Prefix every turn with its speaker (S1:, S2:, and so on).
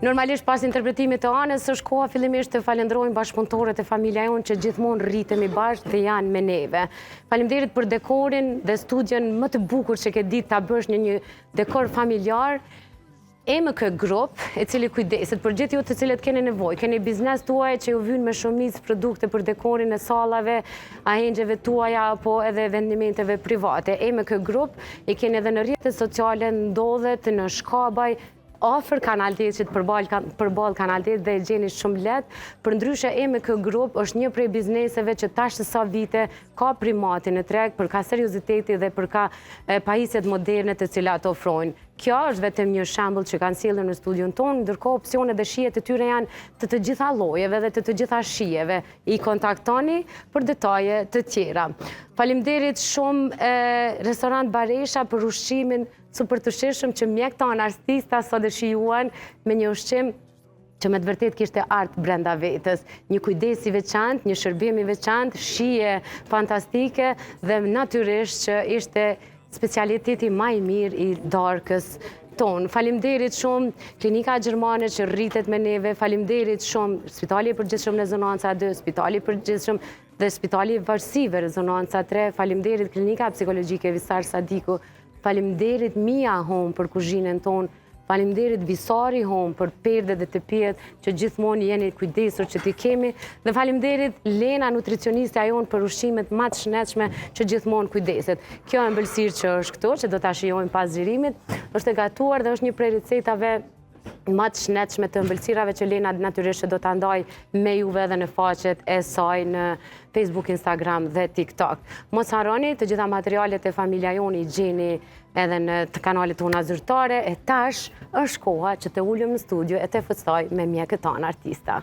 S1: Normalisht pas interpretimit të anës, është koha fillimisht të falenderojmë bashkëpunëtorët e familja jonë që gjithmonë rritemi bashkë dhe janë me neve. Faleminderit për dekorin dhe studion më të bukur që ke ditë ta bësh një dekor familjar. EMK Group, e cili kujdeset për gjithë ju të cilët keni nevojë, keni biznes tuaj që ju vyn me shumicë produkte për dekorin e sallave, ahengjeve tuaja apo edhe vendimenteve private. EMK Group i keni edhe në rrjetet sociale, ndodhet në Shkabaj, afër Kanal 10-it, përballë Kanal 10 dhe e gjeni shumë lehtë. Përndryshe EMK Group është një prej bizneseve që tash sa vite ka primatin në treg për ka serioziteti dhe për ka pajisjet moderne të cilat ofrojnë. Kjo është vetëm një shembull që kanë sjellur në studion tonë, ndërkohë opsionet dhe shijet e tyre janë të gjitha llojeve dhe të gjitha shijeve. I kontaktoni për detaje të tjera. Faleminderit shumë Restorant Baresha për ushqimin super të shijshëm që mjek tanë artista sot e shijuan me një ushqim që me të vërtet kishte art brenda vetës. Një kujdes i veçantë, një shërbim i veçantë, shije fantastike dhe natyrisht që ishte specialiteti më i mirë i darkës tonë. Faleminderit shumë Klinika Gjermane që rritet me neve, faleminderit shumë Spitali i Përgjithshëm Rezonanca 2, Spitali i Përgjithshëm dhe Spitali i Varësive Rezonanca 3, faleminderit Klinika Psikologjike Visar Sadiku, faleminderit Mia Home për kuzhinën tonë, faleminderit Visari Home për perdet dhe tepijat që gjithmonë jeni kujdesur që t'i kemi dhe faleminderit Lena nutricionistja jonë për ushqimet më të shëndetshme që gjithmonë kujdeset. Kjo ëmbëlsirë që është këtu, që do ta shijojmë pas xhirimit, është e gatuar dhe është një prej recetave më të shëndetshme të ëmbëlsirave që Lena natyrisht do ta ndaj me juve edhe në faqet e saj në Facebook, Instagram dhe TikTok. Mos harroni të gjitha materialet e familja jonë i gjeni edhe në kanalet tona zyrtare, e tash është koha që të ulëm në studio e të fësoj me mjekët tanë artista.